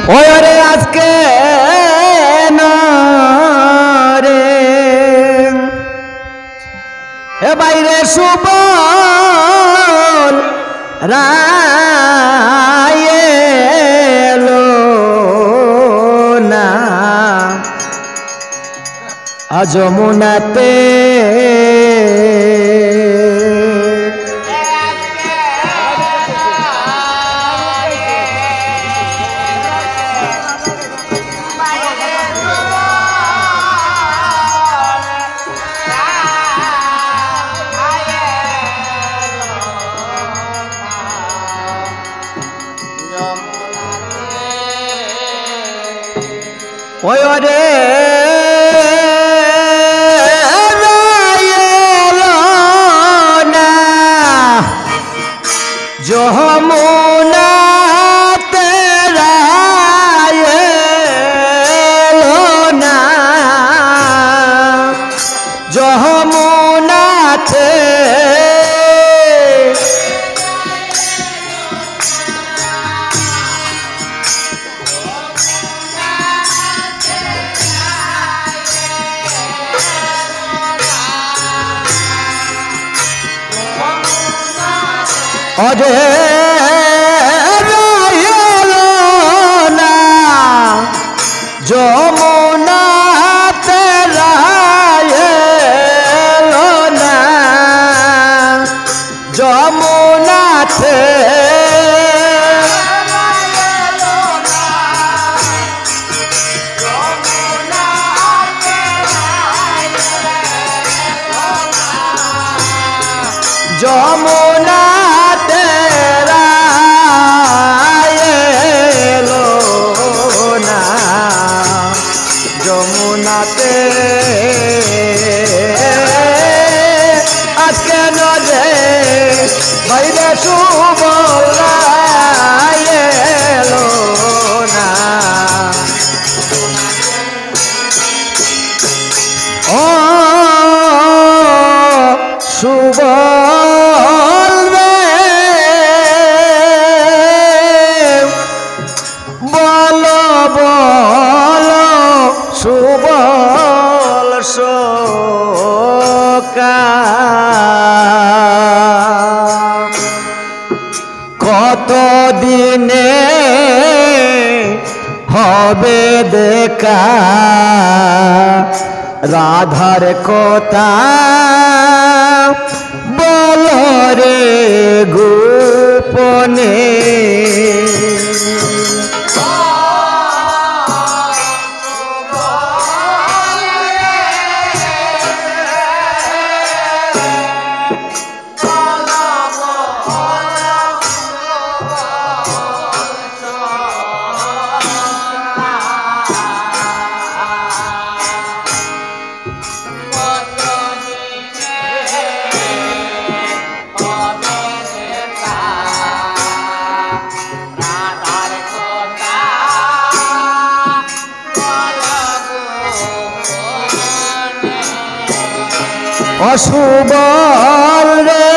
ওরে আজকে রে এ বাইরে সুবল রায়েলো না যমুনাতে ওই রে যমুনা তেরা এলো না যমুনাতে অজে রয়েলো না যমুনাতে রয়েলো না যমুনাতে যমুনা যমুনাতে আজকে নজে বাইরে সুবল এলো না ও সুবল বলো বলো সুবল শোকা কত দিনে হবে দেখা রাধার কথা বলো রে গোপনে অসুবল রে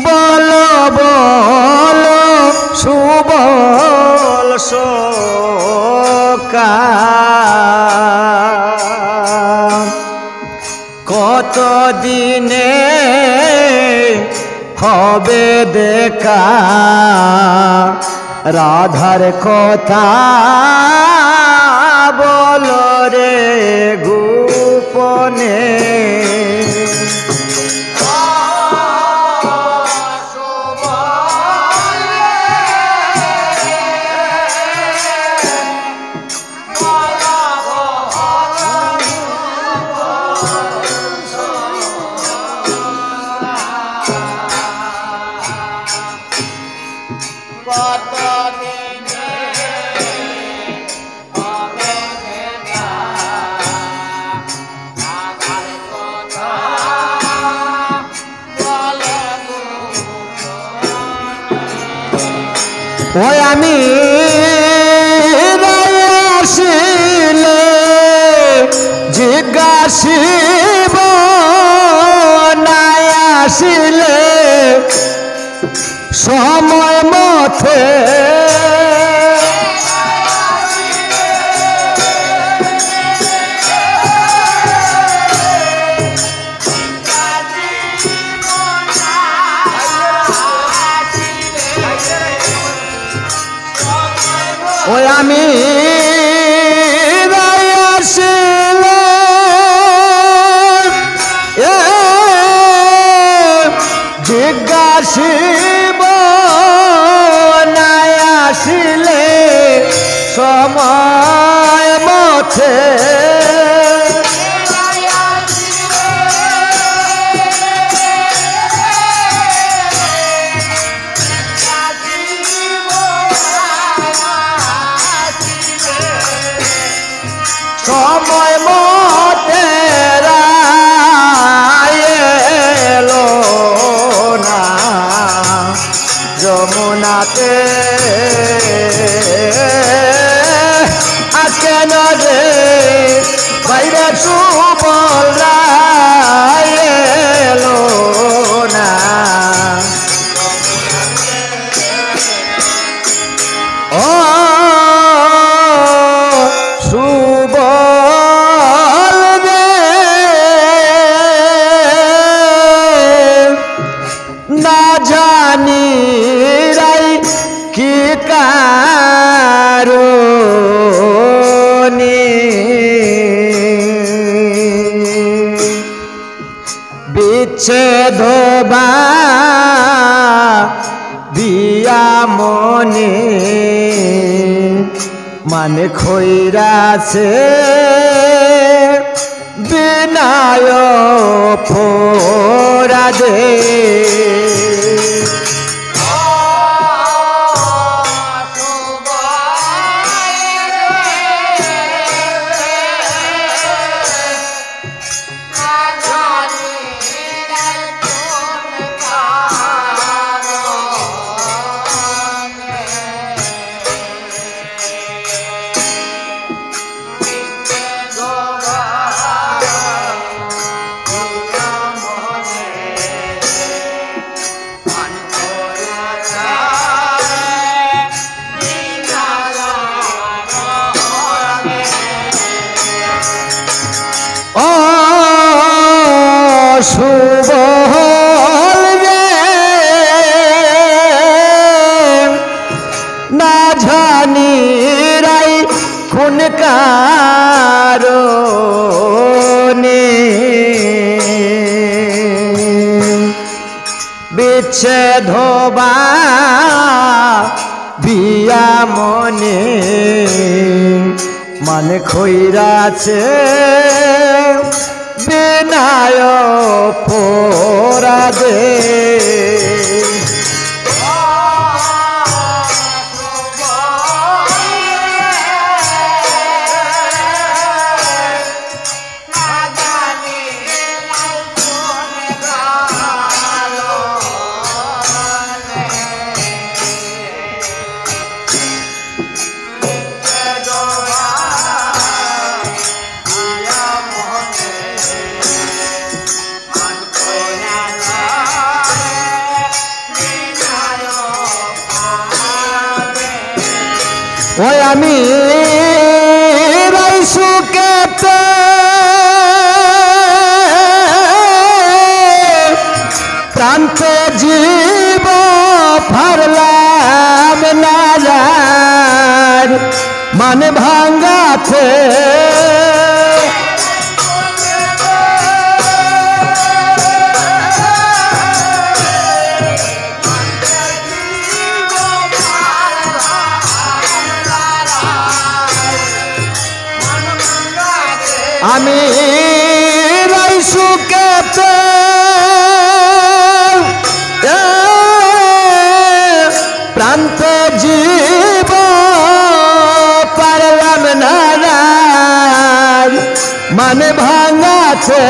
বলো বলো সুবল শোকা কত দিনে হবে দেখা রাধার কথা বলো রে গোপনে ওই আমি আসিলে জিজ্ঞাসিব নাই আসিলে সময় মতে ওই আমি জিজ্ঞাসিব নাই আসিলে সময় মতে সময় মতে এলো না যমুনাতে আজকে না রে বাইরে সুবল এলো না ও না জানি রাই কি কারণে বিচ্ছেদ বা দিয়া মনে মানে খৈরাছে বিনায় ফোরাদে সুবল রে না জানি রাই কোন কারণে বিচ্ছেদ বা বিয়া মনে মানে খৈরাছে বিনায় ফোরাদে ওই আমি সুখেতে প্রান্তে জীব ফারলাম না মানে ভাঙ্গাতে আমি সুখেতে প্রান্তে জীব পারলাম না মানে ভাঙাছে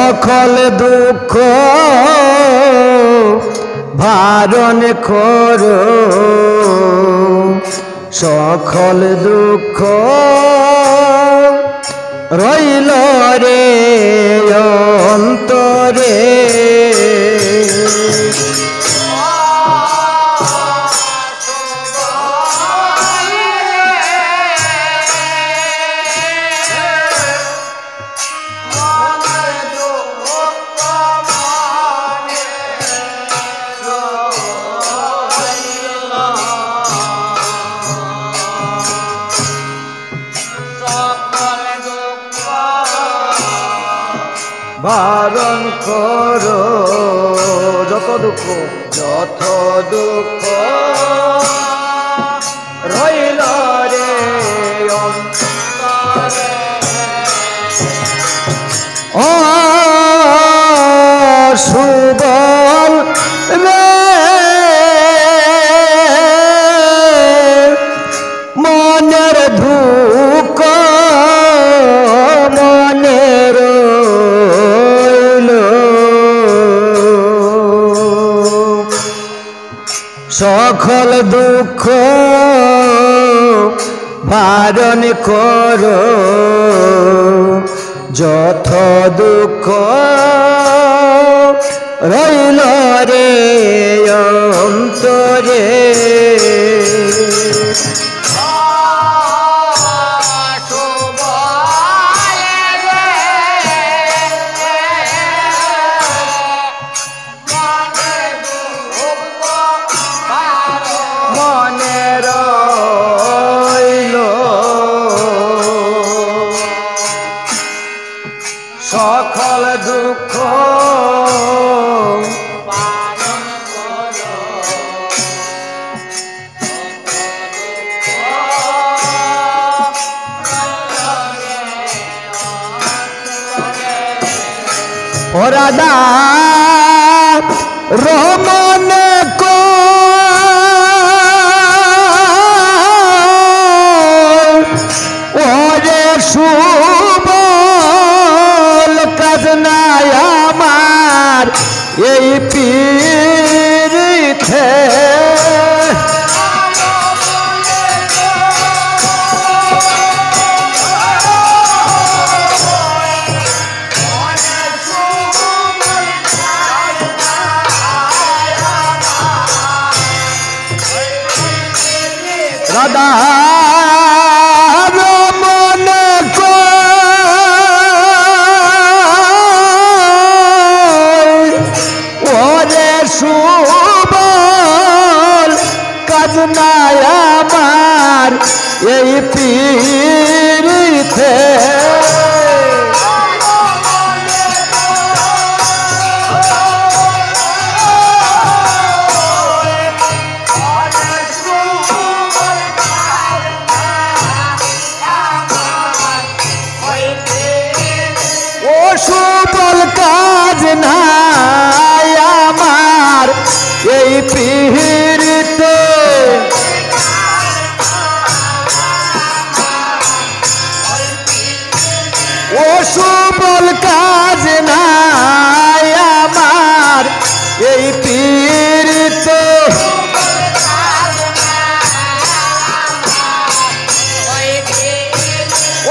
সকল দুঃখ ভারণ করো সকল দুঃখ রইল রে অন্তরে ভারণ করো যত দুঃখ রইল রে অন্তরে ও সুবল রে মনের দুঃখ মনের সকল দুঃখ ভারণ করো যত দুঃখ রইল রে অন্তরে সকল দুঃখ পালন করো ও রাধা রমন কো ওরে আমার এই পীড়িতে রাধা সুবল কাজ নাই আমার এই পীড়িতে ও সুবল কাজ নাই আমার এই পীড়িতে ও সুবল কাজ নাই আমার এই পীড়িতে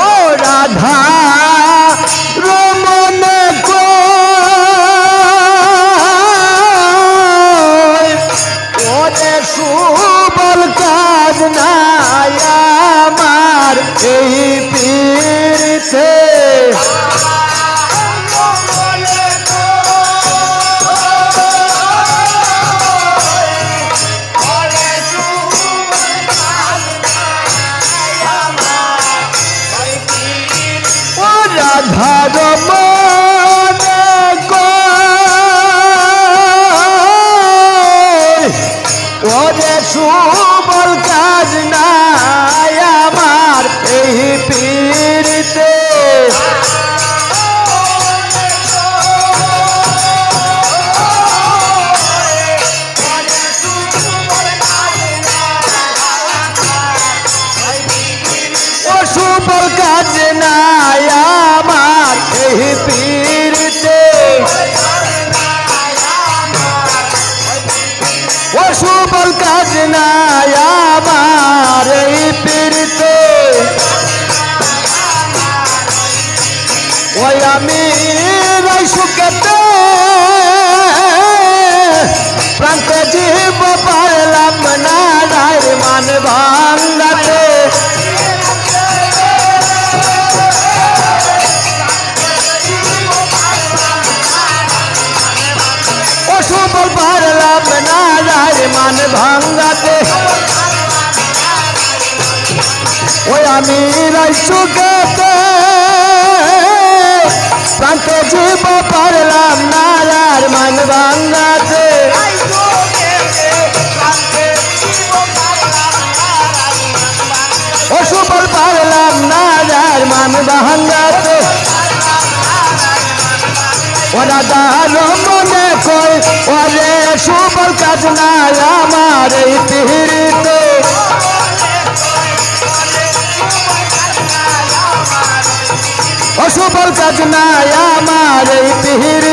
ও রাধা রমন কো ওরে সুবল কাজ নাই আমার এই পীড়িতে রাধা রমন কো ওরে সুবল কাজ নাই আমার এই নাই আমার এই পীড়িতে ওই আমি রাই সুখেতে প্রান্তে জীব পারলাম না রায়ের মান ভাঙ্গাতে ও সুবল পারলাম না রায়ের মান ভাঙ্গাতে ওই আমি রাই সুখেতে প্রান্তে জীব পারলাম না রায়ের মান ভাঙ্গাতে ও সুবল পারলাম না রায়ের মান ভাঙ্গাতে ওরা দারো মনে কই ওরে সুবল কাজ নাই আমার এই পীড়িতে ও সুবল কাজ নাই আমার এই পীড়িতে